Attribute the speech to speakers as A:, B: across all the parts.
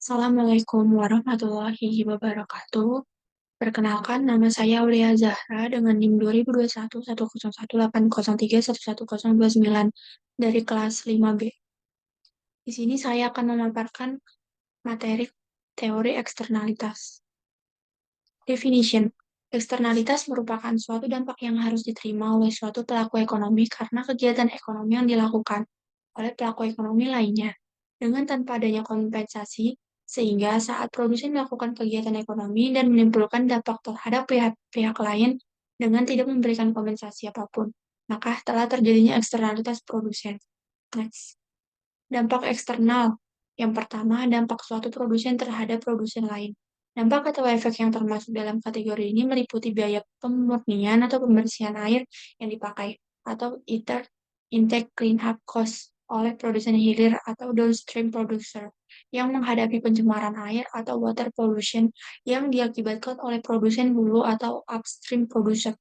A: Assalamualaikum warahmatullahi wabarakatuh. Perkenalkan, nama saya Aulia Zahra dengan NIM 2021 1010803111029 dari kelas 5B. Di sini saya akan memaparkan materi teori eksternalitas. Definition. Eksternalitas merupakan suatu dampak yang harus diterima oleh suatu pelaku ekonomi karena kegiatan ekonomi yang dilakukan oleh pelaku ekonomi lainnya, dengan tanpa adanya kompensasi, sehingga saat produsen melakukan kegiatan ekonomi dan menimbulkan dampak terhadap pihak-pihak lain dengan tidak memberikan kompensasi apapun, maka telah terjadinya eksternalitas produsen. Next. Dampak eksternal. Yang pertama, dampak suatu produsen terhadap produsen lain. Dampak atau efek yang termasuk dalam kategori ini meliputi biaya pemurnian atau pembersihan air yang dipakai, atau intake clean-up cost oleh produsen hilir atau downstream producer yang menghadapi pencemaran air atau water pollution yang diakibatkan oleh produsen hulu atau upstream producer.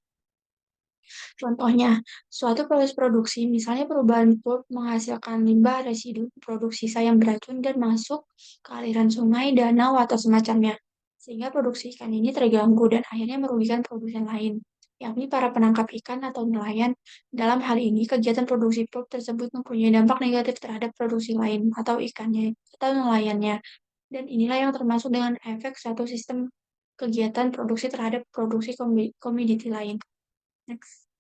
A: Contohnya, suatu proses produksi, misalnya perubahan pulp menghasilkan limbah residu produk sisa yang beracun dan masuk ke aliran sungai, danau, atau semacamnya. Sehingga produksi ikan ini terganggu dan akhirnya merugikan produsen lain, yakni para penangkap ikan atau nelayan. Dalam hal ini, kegiatan produksi pulp tersebut mempunyai dampak negatif terhadap produksi lain atau ikannya atau nelayannya. Dan inilah yang termasuk dengan efek suatu sistem kegiatan produksi terhadap produksi komoditi lain. Next.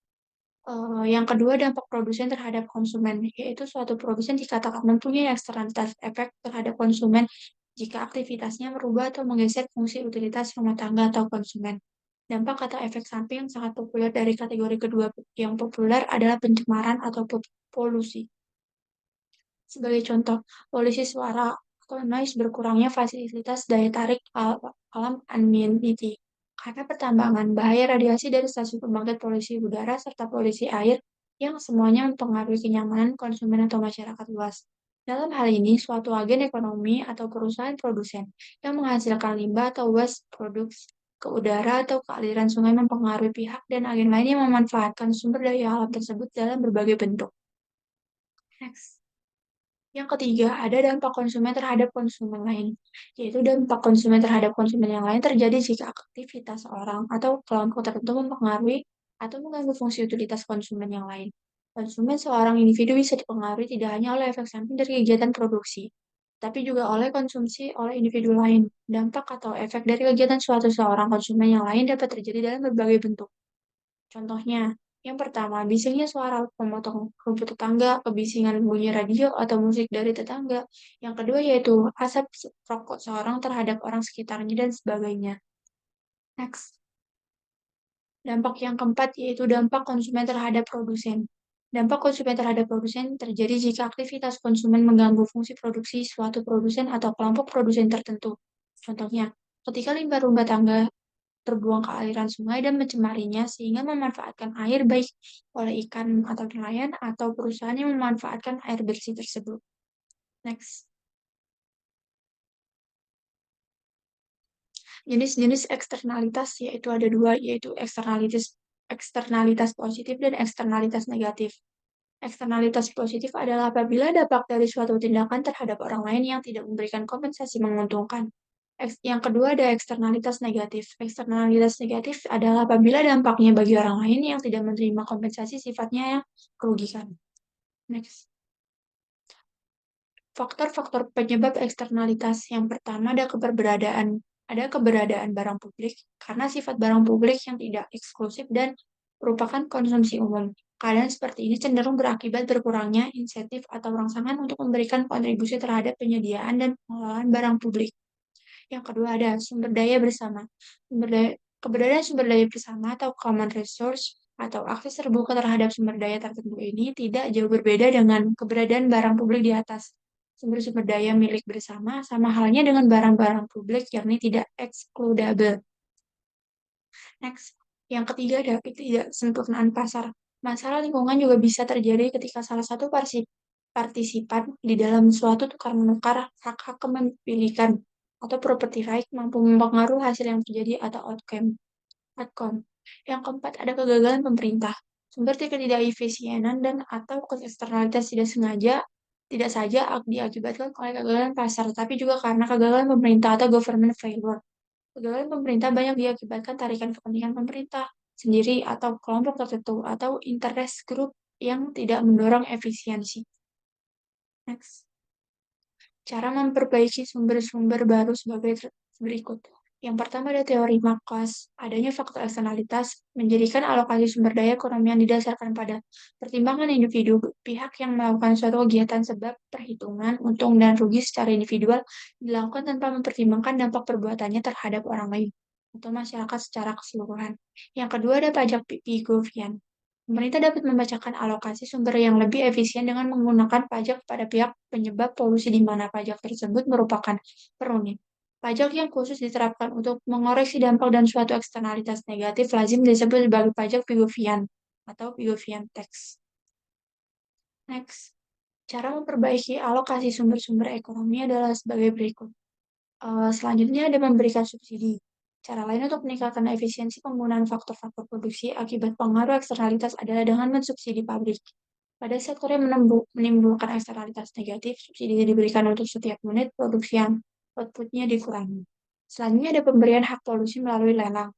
A: Yang kedua, dampak produsen terhadap konsumen, yaitu suatu produsen dikatakan mempunyai eksternalitas efek terhadap konsumen jika aktivitasnya merubah atau menggeser fungsi utilitas rumah tangga atau konsumen. Dampak atau efek samping yang sangat populer dari kategori kedua yang populer adalah pencemaran atau polusi. Sebagai contoh, polusi suara atau noise berkurangnya fasilitas daya tarik alam amenity. Karena pertambangan, bahaya radiasi dari stasiun pembangkit polusi udara serta polusi air yang semuanya mempengaruhi kenyamanan konsumen atau masyarakat luas. Dalam hal ini, suatu agen ekonomi atau perusahaan produsen yang menghasilkan limbah atau waste products ke udara atau ke aliran sungai mempengaruhi pihak dan agen lain yang memanfaatkan sumber daya alam tersebut dalam berbagai bentuk. Next. Yang ketiga, ada dampak konsumen terhadap konsumen lain, yaitu dampak konsumen terhadap konsumen yang lain terjadi jika aktivitas orang atau kelompok tertentu mempengaruhi atau mengganggu fungsi utilitas konsumen yang lain. Konsumen seorang individu bisa dipengaruhi tidak hanya oleh efek samping dari kegiatan produksi, tapi juga oleh konsumsi oleh individu lain. Dampak atau efek dari kegiatan suatu seorang konsumen yang lain dapat terjadi dalam berbagai bentuk. Contohnya, yang pertama, bisingnya suara pemotong rumput tetangga, kebisingan bunyi radio atau musik dari tetangga. Yang kedua yaitu asap rokok seorang terhadap orang sekitarnya dan sebagainya. Next. Dampak yang keempat yaitu dampak konsumen terhadap produsen. Dampak konsumen terhadap produsen terjadi jika aktivitas konsumen mengganggu fungsi produksi suatu produsen atau kelompok produsen tertentu. Contohnya, ketika limbah rumah tangga terbuang ke aliran sungai dan mencemarinya sehingga memanfaatkan air baik oleh ikan atau nelayan atau perusahaan yang memanfaatkan air bersih tersebut. Next. Jenis-jenis eksternalitas yaitu ada dua, yaitu eksternalitas positif dan eksternalitas negatif. Eksternalitas positif adalah apabila dampak dari suatu tindakan terhadap orang lain yang tidak memberikan kompensasi menguntungkan. Yang kedua ada eksternalitas negatif. Eksternalitas negatif adalah apabila dampaknya bagi orang lain yang tidak menerima kompensasi sifatnya yang merugikan. Next. Faktor-faktor penyebab eksternalitas. Yang pertama ada keberadaan barang publik karena sifat barang publik yang tidak eksklusif dan merupakan konsumsi umum. Keadaan seperti ini cenderung berakibat berkurangnya insentif atau rangsangan untuk memberikan kontribusi terhadap penyediaan dan pengelolaan barang publik. Yang kedua ada sumber daya bersama. Keberadaan sumber daya bersama atau common resource atau akses terbuka terhadap sumber daya tertentu ini tidak jauh berbeda dengan keberadaan barang publik di atas. Sumber-sumber daya milik bersama sama halnya dengan barang-barang publik yakni tidak excludable. Next. Yang ketiga ada ketidaksempurnaan pasar. Masalah lingkungan juga bisa terjadi ketika salah satu partisipan di dalam suatu tukar-menukar hak-hak kepemilikan atau property right mampu mempengaruhi hasil yang terjadi atau outcome. Yang keempat, ada kegagalan pemerintah. Sumber ketidakefisienan dan atau eksternalitas tidak sengaja tidak saja diakibatkan oleh kegagalan pasar, tapi juga karena kegagalan pemerintah atau government failure. Kegagalan pemerintah banyak diakibatkan tarikan kepentingan pemerintah sendiri atau kelompok tertentu atau interest group yang tidak mendorong efisiensi. Next. Cara memperbaiki sumber-sumber baru sebagai berikut. Yang pertama ada teori Marcos. Adanya faktor eksternalitas menjadikan alokasi sumber daya ekonomi yang didasarkan pada pertimbangan individu pihak yang melakukan suatu kegiatan sebab perhitungan untung dan rugi secara individual dilakukan tanpa mempertimbangkan dampak perbuatannya terhadap orang lain atau masyarakat secara keseluruhan. Yang kedua ada pajak Pigovian. Pemerintah dapat membacakan alokasi sumber yang lebih efisien dengan menggunakan pajak pada pihak penyebab polusi di mana pajak tersebut merupakan perunit. Pajak yang khusus diterapkan untuk mengoreksi dampak dan suatu eksternalitas negatif lazim disebut sebagai pajak Pigovian atau Pigovian tax. Next, cara memperbaiki alokasi sumber-sumber ekonomi adalah sebagai berikut. Selanjutnya ada memberikan subsidi. Cara lain untuk meningkatkan efisiensi penggunaan faktor-faktor produksi akibat pengaruh eksternalitas adalah dengan mensubsidi pabrik. Pada sektor yang menimbulkan eksternalitas negatif, subsidi diberikan untuk setiap unit produksi yang outputnya dikurangi. Selanjutnya ada pemberian hak polusi melalui lelang.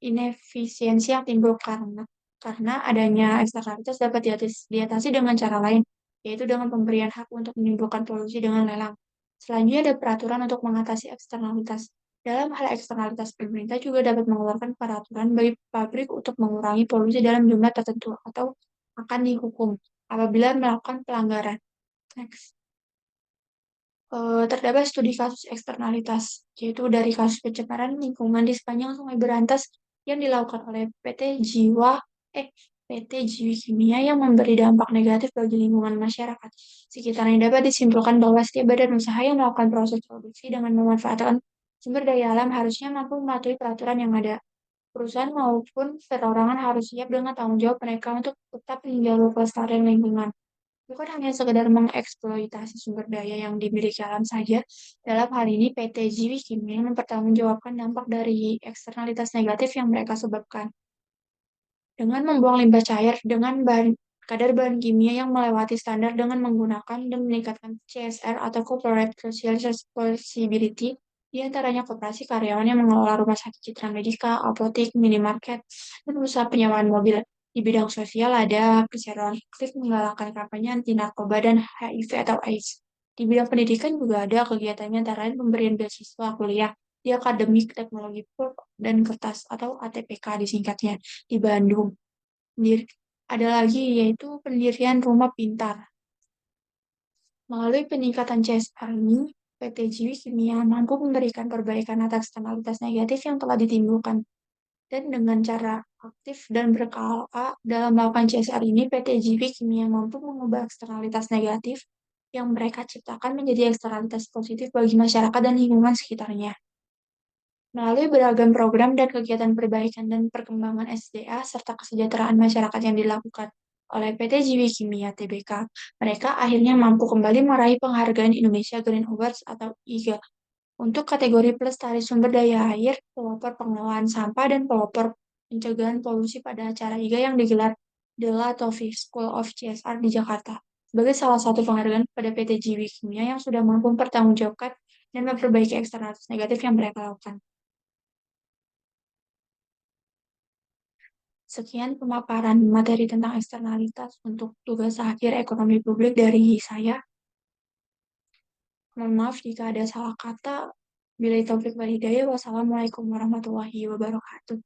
A: Inefisiensi yang timbul karena adanya eksternalitas dapat diatasi dengan cara lain, yaitu dengan pemberian hak untuk menimbulkan polusi dengan lelang. Selanjutnya ada peraturan untuk mengatasi eksternalitas. Dalam hal eksternalitas, pemerintah juga dapat mengeluarkan peraturan bagi pabrik untuk mengurangi polusi dalam jumlah tertentu atau akan dihukum apabila melakukan pelanggaran. Next. Terdapat studi kasus eksternalitas, yaitu dari kasus pencemaran lingkungan di sepanjang Sungai Berantas yang dilakukan oleh PT Jiwi Kimia yang memberi dampak negatif bagi lingkungan masyarakat. Sekitarnya dapat disimpulkan bahwa setiap badan usaha yang melakukan proses produksi dengan memanfaatkan sumber daya alam harusnya mampu mematuhi peraturan yang ada. Perusahaan maupun perorangan harus siap dengan tanggung jawab mereka untuk tetap menjaga kelestarian lingkungan. Bukan hanya sekedar mengeksploitasi sumber daya yang dimiliki alam saja. Dalam hal ini, PT Jiwi Kimia mempertanggungjawabkan dampak dari eksternalitas negatif yang mereka sebabkan. Dengan membuang limbah cair dengan kadar bahan kimia yang melewati standar dengan menggunakan dan meningkatkan CSR atau Corporate Social Responsibility, di antaranya koperasi karyawan yang mengelola rumah sakit Citra Medica, apotek, minimarket, dan usaha penyewaan mobil. Di bidang sosial ada perseroan aktif menggalakkan kampanye anti narkoba dan HIV atau AIDS. Di bidang pendidikan juga ada kegiatannya antara lain pemberian beasiswa kuliah di Akademik Teknologi Pulp dan Kertas atau ATPK disingkatnya di Bandung. Ada lagi yaitu pendirian rumah pintar. Melalui peningkatan CSR ini, PT Jiwi Kimia mampu memberikan perbaikan atas eksternalitas negatif yang telah ditimbulkan. Dan dengan cara aktif dan berkala dalam melakukan CSR ini, PT Jiwi Kimia mampu mengubah eksternalitas negatif yang mereka ciptakan menjadi eksternalitas positif bagi masyarakat dan lingkungan sekitarnya. Melalui beragam program dan kegiatan perbaikan dan perkembangan SDA serta kesejahteraan masyarakat yang dilakukan oleh PT Jiwi Kimia Tbk, mereka akhirnya mampu kembali meraih penghargaan Indonesia Green Awards atau IGA untuk kategori pelestari sumber daya air, pelopor pengelolaan sampah, dan pelopor pencegahan polusi pada acara IGA yang digelar The Latofi School of CSR di Jakarta. Sebagai salah satu penghargaan pada PT Jiwi Kimia yang sudah mampu mempertanggungjawabkan dan memperbaiki eksternalitas negatif yang mereka lakukan. Sekian pemaparan materi tentang eksternalitas untuk tugas akhir ekonomi publik dari saya. Mohon maaf jika ada salah kata. Bila taufik wal hidayah. Wassalamualaikum warahmatullahi wabarakatuh.